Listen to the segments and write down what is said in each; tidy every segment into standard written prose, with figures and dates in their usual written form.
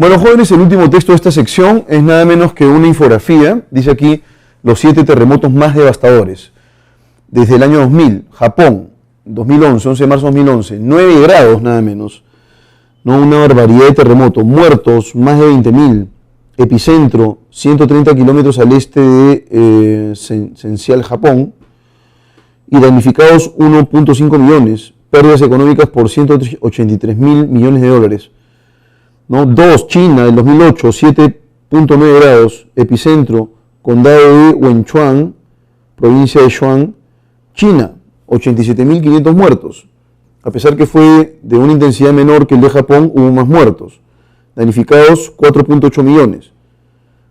Bueno, jóvenes, el último texto de esta sección es nada menos que una infografía. Dice aquí los 7 terremotos más devastadores. Desde el año 2000, Japón, 2011, 11 de marzo de 2011, 9 grados nada menos. ¿No? Una barbaridad de terremotos. Muertos, más de 20.000. Epicentro, 130 kilómetros al este de Sencial, Japón. Y damnificados 1.5 millones. Pérdidas económicas por 183.000 millones de dólares. ¿No? 2, China, del 2008, 7.9 grados. Epicentro, condado de Wenchuan, provincia de Shuang, China, 87.500 muertos. A pesar que fue de una intensidad menor que el de Japón, hubo más muertos. Damnificados, 4.8 millones.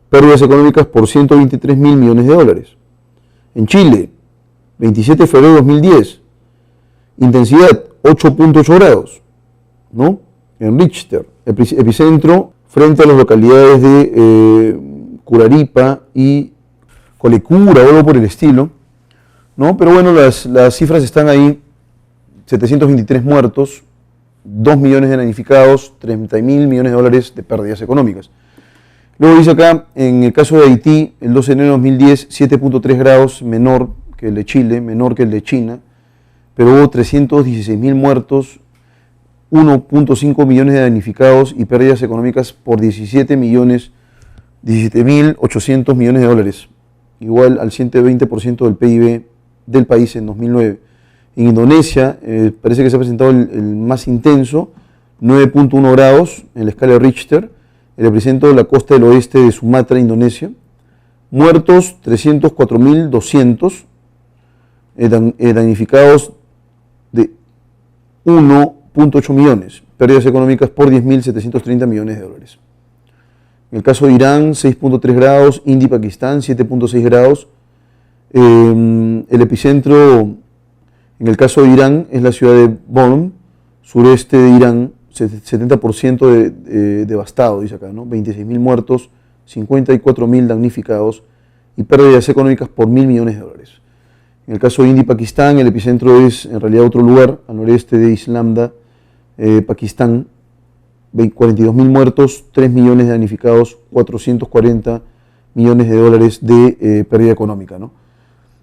Pérdidas económicas por 123.000 millones de dólares. En Chile, 27 de febrero de 2010, intensidad 8.8 grados, ¿no? En Richter, epicentro frente a las localidades de Curaripa y Colecura o algo por el estilo, ¿no? Pero bueno, las cifras están ahí: 723 muertos, 2 millones de damnificados, 30.000 millones de dólares de pérdidas económicas. Luego dice acá, en el caso de Haití, el 12 de enero de 2010, 7.3 grados menor que el de Chile, menor que el de China, pero hubo 316.000 muertos, 1.5 millones de damnificados y pérdidas económicas por 17.800 millones de dólares, igual al 120% del PIB del país en 2009. En Indonesia parece que se ha presentado el más intenso, 9.1 grados en la escala de Richter, el epicentro de la costa del oeste de Sumatra, Indonesia. Muertos 304.200, damnificados de 1.8 millones, pérdidas económicas por 10.730 millones de dólares. En el caso de Irán, 6.3 grados, India y Pakistán, 7.6 grados. El epicentro, en el caso de Irán, es la ciudad de Bonn, sureste de Irán, 70% devastado, dice acá, ¿no? 26.000 muertos, 54.000 damnificados y pérdidas económicas por 1.000 millones de dólares. En el caso de India y Pakistán, el epicentro es en realidad otro lugar, al noreste de Islamabad, Pakistán, 42.000 muertos, 3 millones de damnificados, 440 millones de dólares de pérdida económica, ¿no?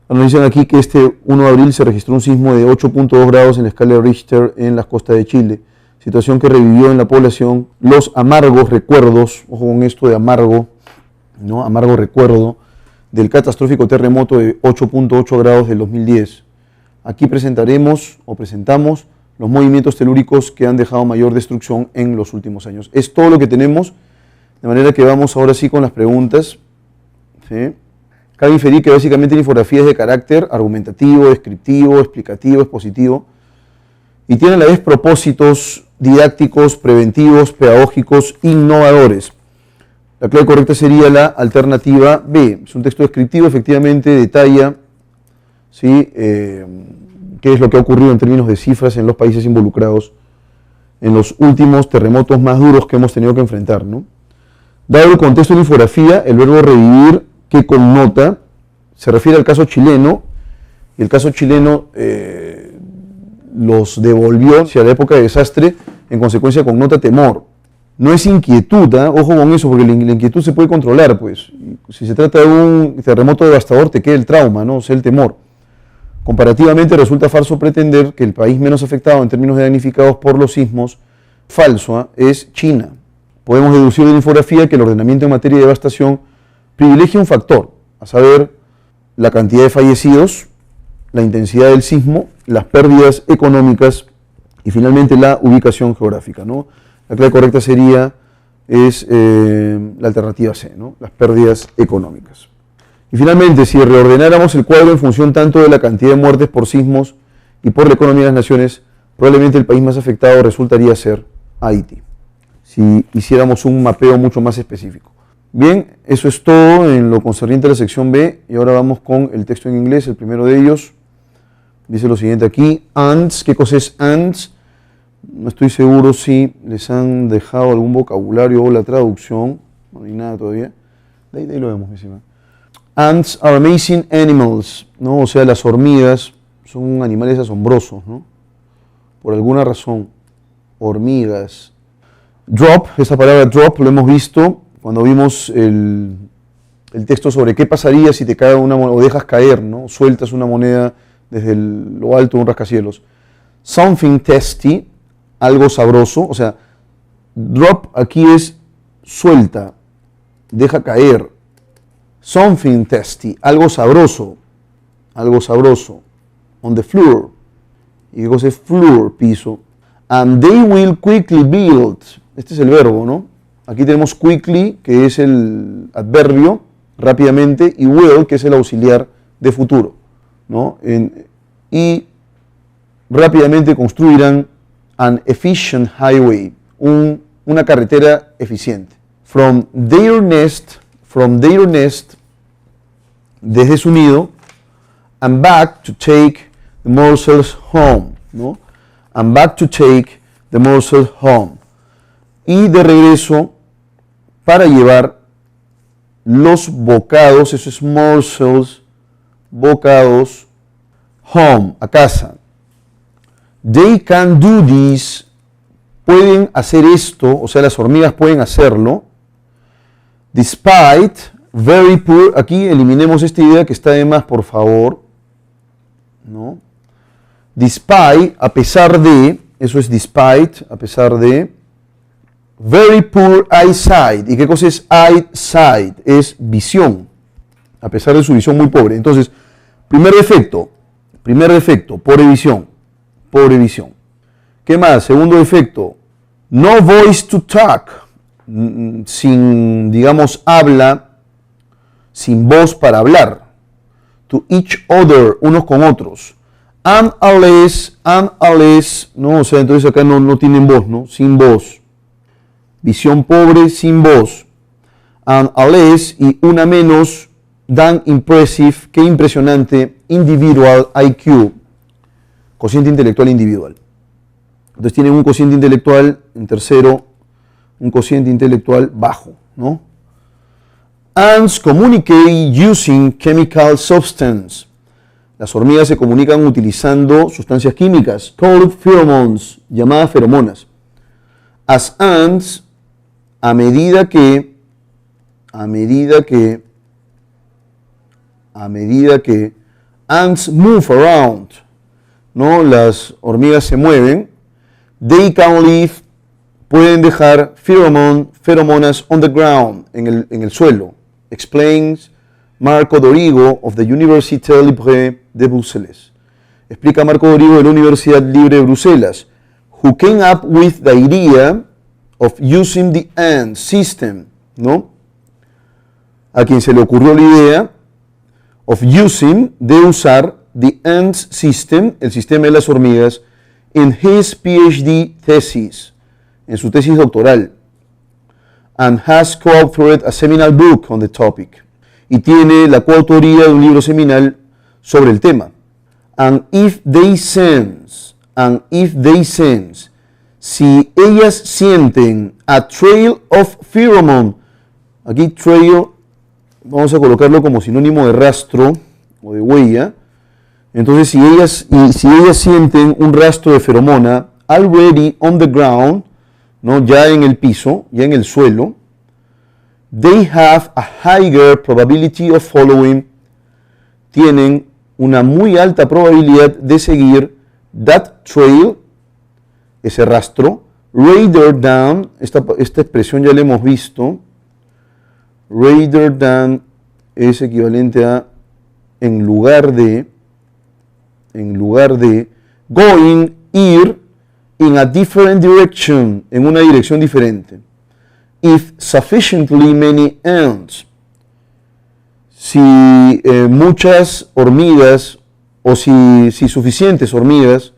Nos dicen aquí que este 1 de abril se registró un sismo de 8.2 grados en la escala de Richter en las costas de Chile, situación que revivió en la población los amargos recuerdos, ojo con esto de amargo, ¿no? Amargo recuerdo del catastrófico terremoto de 8.8 grados del 2010. Aquí presentamos los movimientos telúricos que han dejado mayor destrucción en los últimos años. Es todo lo que tenemos, de manera que vamos ahora sí con las preguntas, ¿sí? Cabe inferir que básicamente la infografía es de carácter argumentativo, descriptivo, explicativo, expositivo, y tiene a la vez propósitos didácticos, preventivos, pedagógicos, innovadores. La clave correcta sería la alternativa B. Es un texto descriptivo, efectivamente detalla, ¿sí?, qué es lo que ha ocurrido en términos de cifras en los países involucrados en los últimos terremotos más duros que hemos tenido que enfrentar, ¿no? Dado el contexto de la infografía, el verbo revivir que connota se refiere al caso chileno, y el caso chileno los devolvió hacia la época de desastre, en consecuencia connota temor. No es inquietud, ¿eh? Ojo con eso, porque la inquietud se puede controlar, pues. Si se trata de un terremoto devastador, te queda el trauma, ¿no? O sea, el temor. Comparativamente resulta falso pretender que el país menos afectado en términos de damnificados por los sismos, falso, es China. Podemos deducir de la infografía que el ordenamiento en materia de devastación privilegia un factor, a saber, la cantidad de fallecidos, la intensidad del sismo, las pérdidas económicas y finalmente la ubicación geográfica, ¿no? La clave correcta sería la alternativa C, ¿no? Las pérdidas económicas. Y finalmente, si reordenáramos el cuadro en función tanto de la cantidad de muertes por sismos y por la economía de las naciones, probablemente el país más afectado resultaría ser Haití, si hiciéramos un mapeo mucho más específico. Bien, eso es todo en lo concerniente a la sección B, y ahora vamos con el texto en inglés. El primero de ellos dice lo siguiente aquí: ants. ¿Qué cosa es ants? No estoy seguro si les han dejado algún vocabulario o la traducción, no hay nada todavía. De ahí lo vemos, encima. Ants are amazing animals, ¿no? O sea, las hormigas son animales asombrosos, ¿no? Por alguna razón, hormigas. Drop, esa palabra drop lo hemos visto cuando vimos el texto sobre qué pasaría si te cae una moneda o dejas caer, ¿no? Sueltas una moneda desde lo alto de un rascacielos. Something tasty, algo sabroso, o sea, drop aquí es suelta, deja caer. Something tasty, algo sabroso, on the floor. ¿Y qué cosa es floor? Piso. And they will quickly build. Este es el verbo, ¿no? Aquí tenemos quickly, que es el adverbio, rápidamente, y will, que es el auxiliar de futuro, ¿no? Y rápidamente construirán an efficient highway, una carretera eficiente. From their nest, desde su nido, and back to take the morsels home, ¿no? And back to take the morsels home. Y de regreso para llevar los bocados, eso es morsels, bocados, home, a casa. They can do this, pueden hacer esto, o sea, las hormigas pueden hacerlo, despite very poor, aquí eliminemos esta idea que está de más, por favor, ¿no? Despite, a pesar de, eso es despite, a pesar de, very poor eyesight. ¿Y qué cosa es eyesight? Es visión, a pesar de su visión muy pobre. Entonces, primer defecto, pobre visión. ¿Qué más? Segundo defecto, no voice to talk, sin, digamos, habla, sin voz para hablar. To each other, unos con otros. And unless, no, o sea, entonces acá no tienen voz, ¿no? Sin voz. Visión pobre, sin voz. And unless, y una menos, than impressive, qué impresionante, individual IQ, cociente intelectual individual. Entonces tienen un cociente intelectual, en tercero, un cociente intelectual bajo, ¿no? Ants communicate using chemical substance. Las hormigas se comunican utilizando sustancias químicas, called pheromones, llamadas feromonas. As ants, a medida que ants move around, ¿no? Las hormigas se mueven, they can leave, pueden dejar feromonas on the ground, en el suelo. Explains Marco Dorigo of the Université Libre de Bruxelles. Explica Marco Dorigo de la Universidad Libre de Bruselas, who came up with the idea of using the ant system, ¿no? A quien se le ocurrió la idea of using, de usar, the ants system, el sistema de las hormigas, in his PhD thesis, en su tesis doctoral, and has co-authored a seminal book on the topic, y tiene la coautoría de un libro seminal sobre el tema. And if they sense, si ellas sienten a trail of pheromone, aquí trail, vamos a colocarlo como sinónimo de rastro o de huella. Entonces, si ellas sienten un rastro de feromona already on the ground, ¿no? Ya en el piso, ya en el suelo, they have a higher probability of following, tienen una muy alta probabilidad de seguir that trail, ese rastro, rather than, esta expresión ya la hemos visto, rather than es equivalente a en lugar de, going, ir, in a different direction, en una dirección diferente. If sufficiently many ants, si muchas hormigas o si suficientes hormigas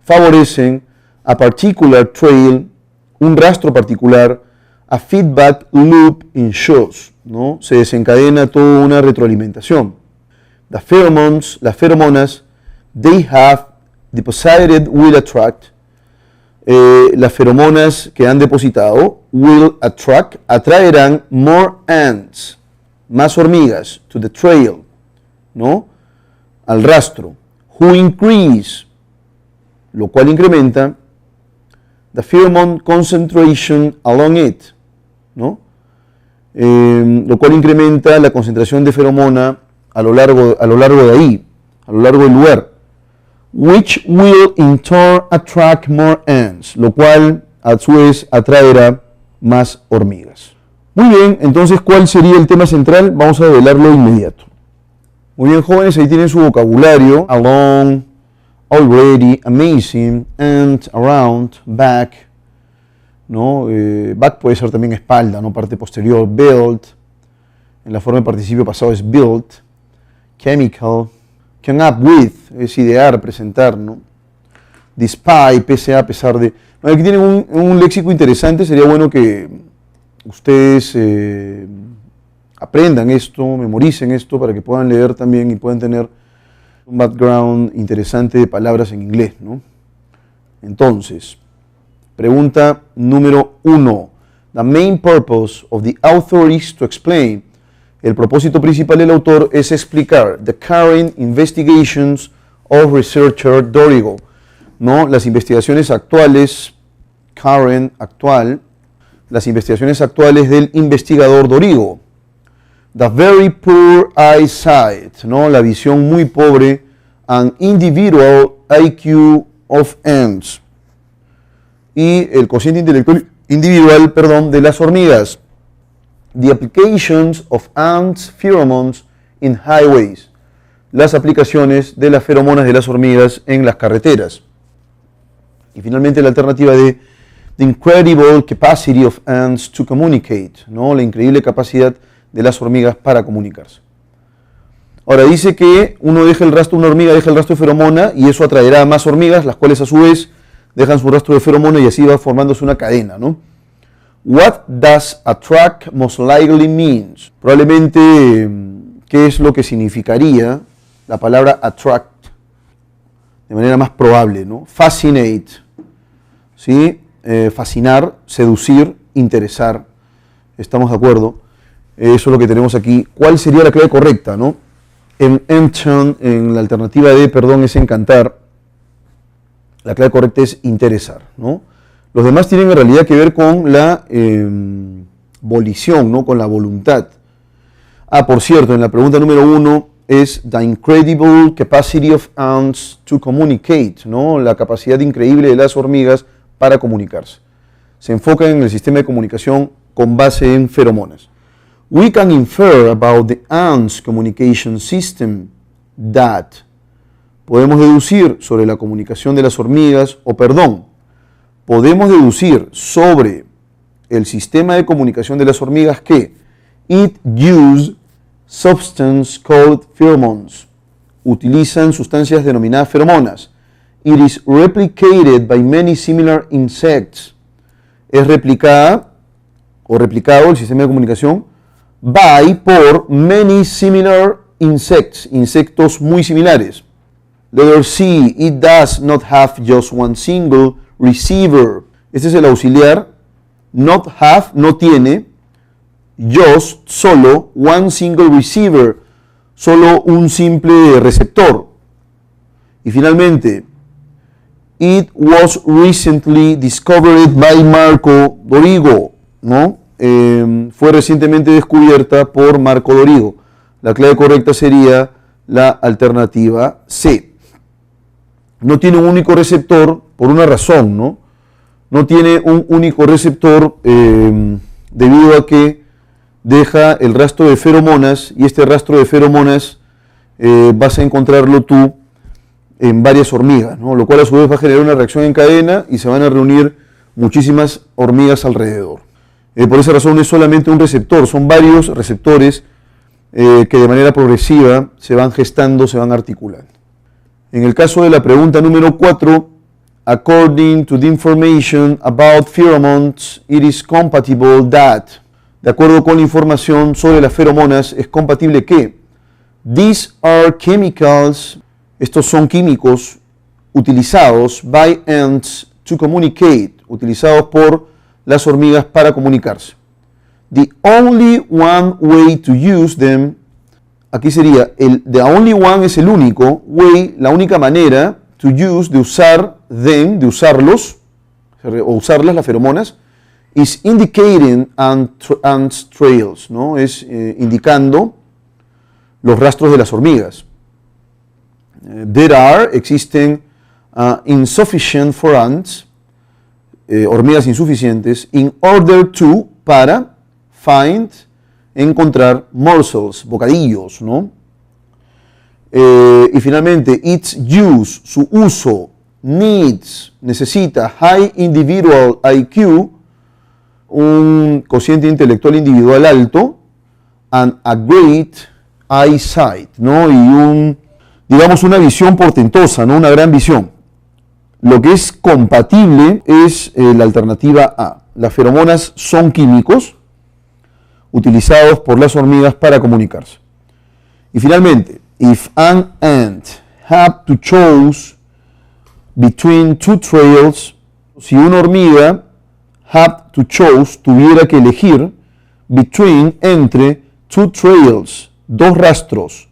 favorecen a particular trail, un rastro particular, a feedback loop ensues, ¿no? Se desencadena toda una retroalimentación. The pheromones, las feromonas, they have deposited will attract, las feromonas que han depositado will attract, atraerán more ants, más hormigas, to the trail, ¿no? Al rastro, who increase, lo cual incrementa the pheromone concentration along it, ¿no? Lo cual incrementa la concentración de feromona a lo largo de ahí, a lo largo del lugar, which will in turn attract more ants, lo cual a su vez atraerá más hormigas. Muy bien, entonces, ¿cuál sería el tema central? Vamos a develarlo de inmediato. Muy bien, jóvenes, ahí tienen su vocabulario: along, already, amazing, and, around, back, ¿no? Back puede ser también espalda, ¿no? Parte posterior. Build, en la forma de participio pasado es built. Chemical, come up with, es idear, presentar, ¿no? Despite, pese a pesar de. Bueno, aquí tienen un léxico interesante, sería bueno que ustedes aprendan esto, memoricen esto para que puedan leer también y puedan tener un background interesante de palabras en inglés, ¿no? Entonces, pregunta número 1. The main purpose of the author is to explain. El propósito principal del autor es explicar the current investigations of researcher Dorigo, ¿no? Las investigaciones actuales, current, actual, las investigaciones actuales del investigador Dorigo. The very poor eyesight, ¿no? La visión muy pobre, and individual IQ of ants, y el cociente intelectual individual, de las hormigas. The applications of ants pheromones in highways, las aplicaciones de las feromonas de las hormigas en las carreteras. Y finalmente la alternativa de the incredible capacity of ants to communicate, ¿no? La increíble capacidad de las hormigas para comunicarse. Ahora dice que una hormiga deja el rastro de feromona y eso atraerá a más hormigas, las cuales a su vez dejan su rastro de feromona y así va formándose una cadena, ¿no? What does attract most likely means? Probablemente, ¿qué es lo que significaría la palabra attract de manera más probable, ¿no? Fascinate, ¿sí? Fascinar, seducir, interesar. ¿Estamos de acuerdo? Eso es lo que tenemos aquí. ¿Cuál sería la clave correcta, no? En la alternativa D, es encantar. La clave correcta es interesar, ¿no? Los demás tienen en realidad que ver con la volición, ¿no? Con la voluntad. Por cierto, en la pregunta número 1 es the incredible capacity of ants to communicate, ¿no? La capacidad increíble de las hormigas para comunicarse. Se enfoca en el sistema de comunicación con base en feromonas. We can infer about the ants' communication system that. Podemos deducir sobre la comunicación de las hormigas, podemos deducir sobre el sistema de comunicación de las hormigas que it use substance called pheromones. Utilizan sustancias denominadas feromonas. It is replicated by many similar insects. Es replicado el sistema de comunicación por many similar insects, insectos muy similares. Letter C, it does not have just one single receiver. Este es el auxiliar. Not have, no tiene. Just, solo. One single receiver, solo un simple receptor. Y finalmente, it was recently discovered by Marco Dorigo, ¿no? Fue recientemente descubierta por Marco Dorigo. La clave correcta sería la alternativa C. No tiene un único receptor por una razón, ¿no? No tiene un único receptor debido a que deja el rastro de feromonas y este rastro de feromonas vas a encontrarlo tú en varias hormigas, ¿no? Lo cual a su vez va a generar una reacción en cadena y se van a reunir muchísimas hormigas alrededor. Por esa razón no es solamente un receptor, son varios receptores que de manera progresiva se van gestando, se van articulando. En el caso de la pregunta número 4, according to the information about pheromones, it is compatible that. De acuerdo con la información sobre las feromonas, es compatible que these are chemicals, estos son químicos utilizados by ants to communicate, utilizados por las hormigas para comunicarse. The only one way to use them, aquí sería, the only one es el único, way, la única manera, to use, de usar them, de usarlos, o usarlas, las feromonas, is indicating ants trails, ¿no? Es indicando los rastros de las hormigas. Existen insufficient for ants, hormigas insuficientes, in order to, para, find, encontrar morsels, bocadillos, ¿no? Y finalmente, its use, su uso, needs, necesita, high individual IQ, un cociente intelectual individual alto, and a great eyesight, ¿no? Y digamos una visión portentosa, ¿no? Una gran visión. Lo que es compatible es la alternativa A. Las feromonas son químicos utilizados por las hormigas para comunicarse. Y finalmente, if an ant had to choose between two trails, si una hormiga had to choose, tuviera que elegir between, entre two trails, dos rastros,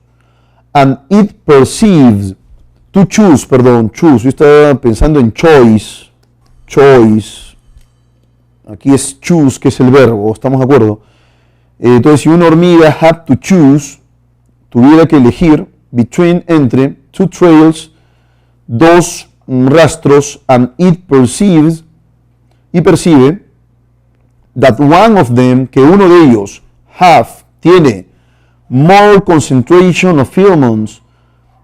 and it perceives, choose, yo estaba pensando en choice, aquí es choose, que es el verbo, ¿estamos de acuerdo? Entonces, si una hormiga had to choose, tuviera que elegir between, entre two trails, dos rastros, and it perceives, y percibe that one of them, que uno de ellos, tiene more concentration of pheromones,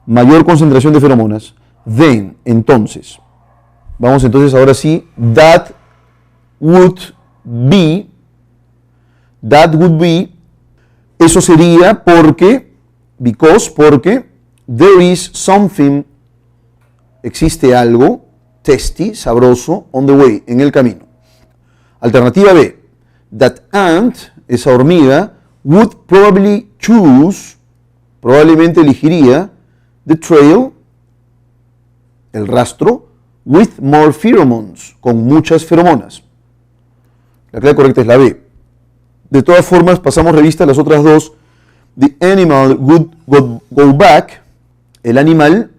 mayor concentración de feromonas, then, entonces. Vamos entonces ahora sí, that would be, eso sería porque, porque, there is something, existe algo, tasty, sabroso, on the way, en el camino. Alternativa B, that ant, esa hormiga, would probably choose, probablemente elegiría, the trail, el rastro, with more pheromones, con muchas feromonas. La clave correcta es la B. De todas formas, pasamos revista a las otras dos. The animal would go back, el animal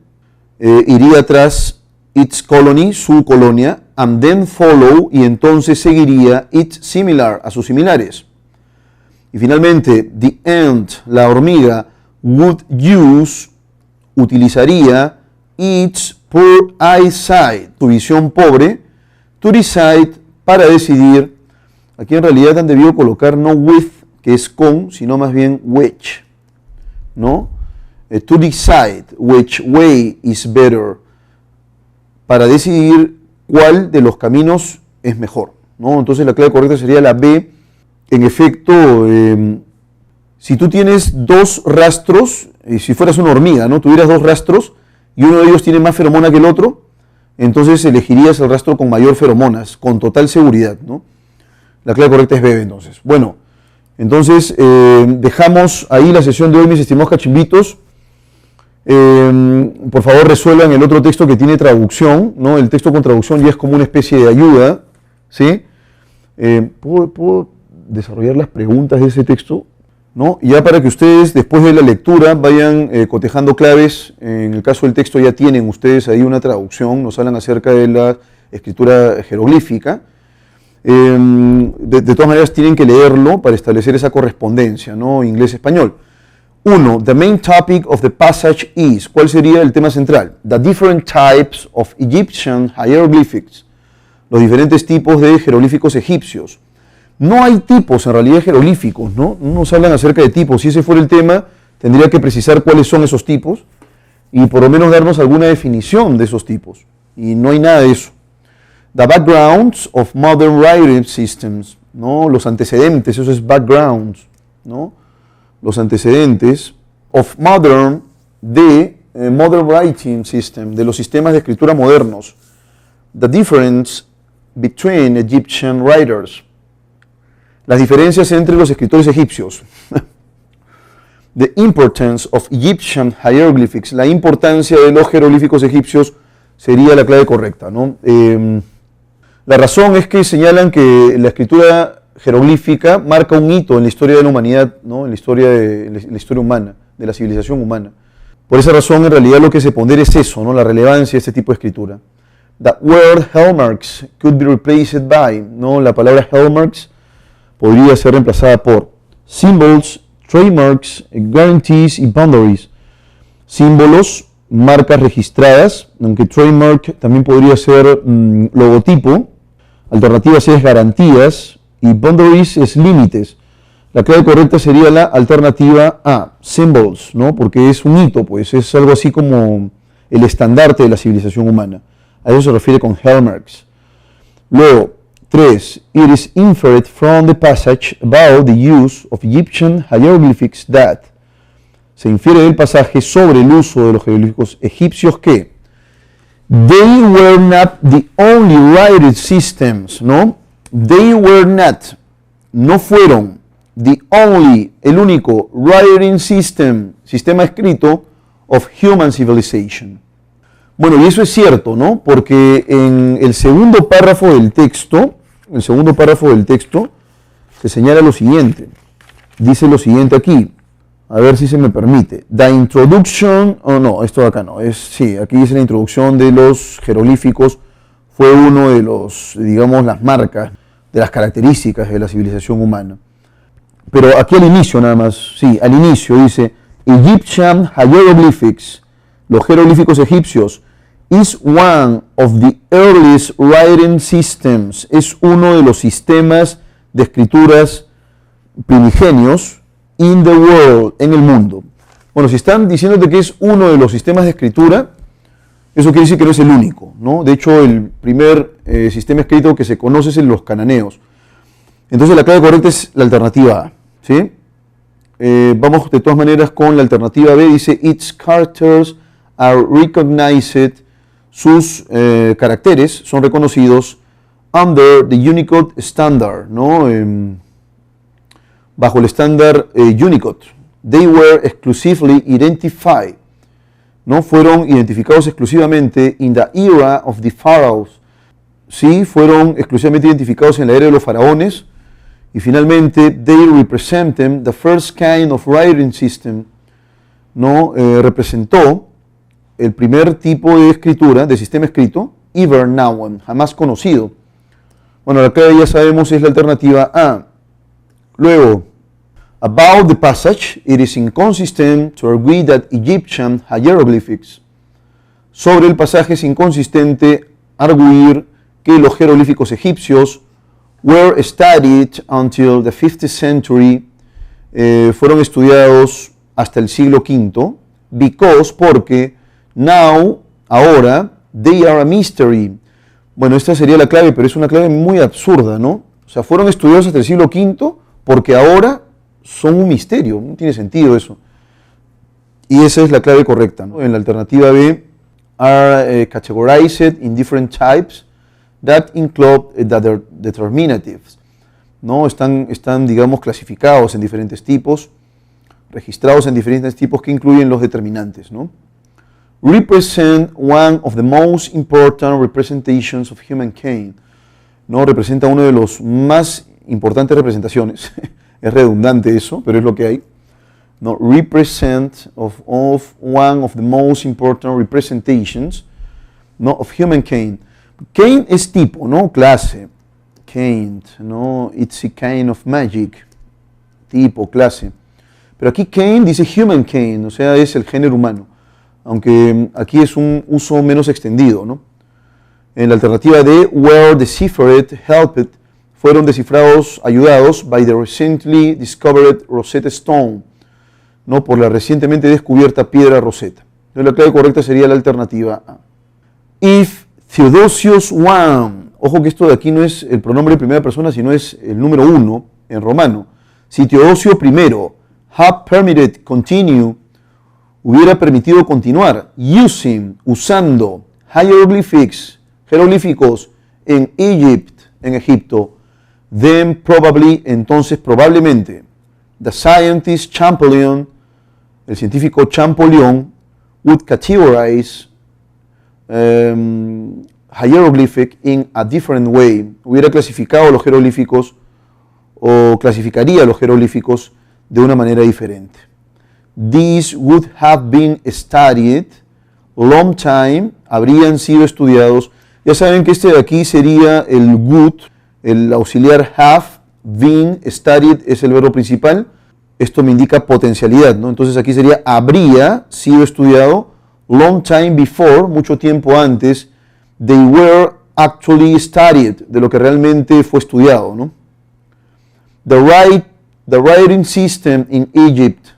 iría tras its colony, su colonia, and then follow, y entonces seguiría its similar, a sus similares. Y finalmente, the ant, la hormiga, would use, utilizaría its poor eyesight, su visión pobre, to decide, para decidir. Aquí en realidad han debido colocar no with, que es con, sino más bien which, ¿no? To decide which way is better, para decidir cuál de los caminos es mejor, ¿no? Entonces la clave correcta sería la B. En efecto, si tú tienes dos rastros, si fueras una hormiga, ¿no? Tuvieras dos rastros y uno de ellos tiene más feromona que el otro, entonces elegirías el rastro con mayor feromonas, con total seguridad, ¿no? La clave correcta es B, entonces. Bueno, entonces dejamos ahí la sesión de hoy, mis estimados cachimbitos. Por favor, resuelvan el otro texto que tiene traducción, ¿no? El texto con traducción ya es como una especie de ayuda, ¿sí? ¿Puedo desarrollar las preguntas de ese texto? ¿No? Y ya para que ustedes, después de la lectura, vayan cotejando claves. En el caso del texto ya tienen ustedes ahí una traducción, nos hablan acerca de la escritura jeroglífica. De todas maneras tienen que leerlo para establecer esa correspondencia, ¿no? Inglés-español. 1. The main topic of the passage is, ¿cuál sería el tema central? The different types of Egyptian hieroglyphics, los diferentes tipos de jeroglíficos egipcios. No hay tipos en realidad jeroglíficos, ¿no? No nos hablan acerca de tipos. Si ese fuera el tema, tendría que precisar cuáles son esos tipos y por lo menos darnos alguna definición de esos tipos. Y no hay nada de eso. The backgrounds of modern writing systems, ¿no? Los antecedentes, eso es backgrounds, ¿no? Los antecedentes of modern, modern writing system, de los sistemas de escritura modernos. The difference between Egyptian writers, las diferencias entre los escritores egipcios. The importance of Egyptian hieroglyphics, la importancia de los jeroglíficos egipcios sería la clave correcta, ¿no? La razón es que señalan que la escritura jeroglífica marca un hito en la historia de la humanidad, ¿no? En la historia humana, de la civilización humana. Por esa razón, en realidad, lo que se pondera es eso, ¿no? La relevancia de este tipo de escritura. The word hallmarks could be replaced by, ¿no? La palabra hallmarks podría ser reemplazada por symbols, trademarks, guarantees y boundaries. Símbolos, marcas registradas, aunque trademark también podría ser logotipo. Alternativa C es garantías y boundaries es límites. La clave correcta sería la alternativa A, symbols, ¿no? Porque es un hito, pues es algo así como el estandarte de la civilización humana. A eso se refiere con hallmarks. Luego, 3. It is inferred from the passage about the use of Egyptian hieroglyphics that. Se infiere del pasaje sobre el uso de los jeroglíficos egipcios que they were not the only writing systems, ¿no? They were not, no fueron, the only, el único, writing system, sistema escrito of human civilization. Bueno, y eso es cierto, ¿no? Porque en el segundo párrafo del texto, se señala lo siguiente. Dice lo siguiente aquí. A ver si se me permite. The introduction, no, esto de acá no. Sí, aquí dice la introducción de los jeroglíficos. Fue uno de los, digamos, las marcas, de las características de la civilización humana. Pero aquí al inicio nada más, sí, al inicio dice Egyptian hieroglyphics, los jeroglíficos egipcios, is one of the earliest writing systems, es uno de los sistemas de escrituras primigenios in the world, en el mundo. Bueno, si están diciéndote que es uno de los sistemas de escritura, eso quiere decir que no es el único, ¿no? De hecho, el primer sistema escrito que se conoce es el de los cananeos. Entonces la clave correcta es la alternativa A, ¿sí? Vamos de todas maneras con la alternativa B, dice its characters are recognized, sus caracteres son reconocidos under the Unicode standard, ¿no? Bajo el estándar Unicode. They were exclusively identified, ¿no? Fueron identificados exclusivamente in the era of the pharaohs. Sí, fueron exclusivamente identificados en la era de los faraones. Y finalmente, they represent the first kind of writing system, ¿no? Representó el primer tipo de escritura, de sistema escrito, ever known, jamás conocido. Bueno, la clave ya sabemos es la alternativa A. Luego, about the passage, it is inconsistent to agree that Egyptian hieroglyphics. Sobre el pasaje es inconsistente arguir que los jeroglíficos egipcios were studied until the 5th century, fueron estudiados hasta el siglo V, because, porque, now, ahora, they are a mystery. Bueno, esta sería la clave, pero es una clave muy absurda, ¿no? O sea, fueron estudiados hasta el siglo V porque ahora son un misterio, no tiene sentido eso. Y esa es la clave correcta, ¿no? En la alternativa B, are categorized in different types that include the determinatives, ¿no? Están, digamos, clasificados en diferentes tipos, registrados en diferentes tipos que incluyen los determinantes, ¿no? Represent one of the most important representations of humankind, ¿no? Representa uno de los más importantes representaciones. Es redundante eso, pero es lo que hay. No, represent of one of the most important representations, no, of humankind. Kind es tipo, ¿no? Clase. Kind, ¿no? It's a kind of magic. Tipo, clase. Pero aquí kind dice humankind, o sea, es el género humano. Aunque aquí es un uso menos extendido, ¿no? En la alternativa D, were deciphered, helped, fueron descifrados, ayudados by the recently discovered Rosetta Stone, ¿no? Por la recientemente descubierta piedra Rosetta. Entonces la clave correcta sería la alternativa A. If Theodosius I, ojo que esto de aquí no es el pronombre de primera persona, sino es el número 1 en romano. Si Teodosio I had permitted continue, hubiera permitido continuar, usando hieroglyphics, jeroglíficos en Egypt, en Egipto, then probably, entonces probablemente, the scientist Champollion, el científico Champollion, would categorize hieroglyphic in a different way, hubiera clasificado los jeroglíficos o clasificaría los jeroglíficos de una manera diferente. These would have been studied long time, habrían sido estudiados, Ya saben que este de aquí sería el would, el auxiliar have, been, studied es el verbo principal. Esto me indica potencialidad, ¿no? Entonces aquí sería habría sido estudiado long time before, mucho tiempo antes, they were actually studied, de lo que realmente fue estudiado, ¿no? The writing system in Egypt,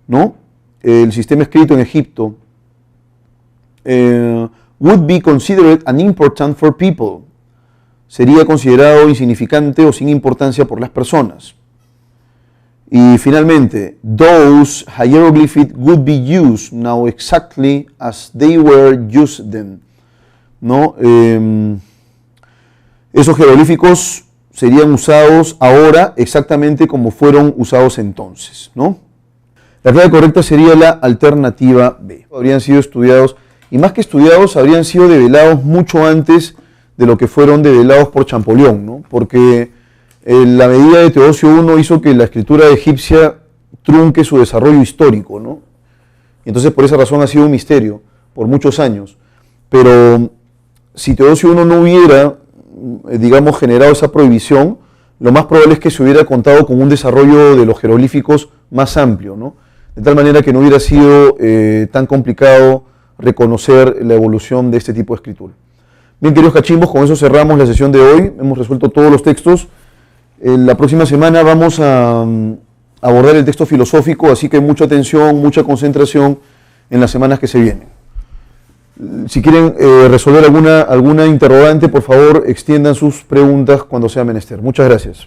¿no? El sistema escrito en Egipto, would be considered unimportant for people. Sería considerado insignificante o sin importancia por las personas. Y finalmente, those hieroglyphics would be used now exactly as they were used then. ¿No? Esos jeroglíficos serían usados ahora exactamente como fueron usados entonces, ¿no? La clave correcta sería la alternativa B. Habrían sido estudiados, y más que estudiados, habrían sido develados mucho antes de lo que fueron develados por Champollion, ¿no? Porque la medida de Teodosio I hizo que la escritura egipcia trunque su desarrollo histórico, ¿no? Y entonces por esa razón ha sido un misterio por muchos años. Pero si Teodosio I no hubiera, digamos, generado esa prohibición, lo más probable es que se hubiera contado con un desarrollo de los jeroglíficos más amplio, ¿no? De tal manera que no hubiera sido tan complicado reconocer la evolución de este tipo de escritura. Bien, queridos cachimbos, con eso cerramos la sesión de hoy. Hemos resuelto todos los textos. La próxima semana vamos a abordar el texto filosófico, así que mucha atención, mucha concentración en las semanas que se vienen. Si quieren resolver alguna interrogante, por favor, extiendan sus preguntas cuando sea menester. Muchas gracias.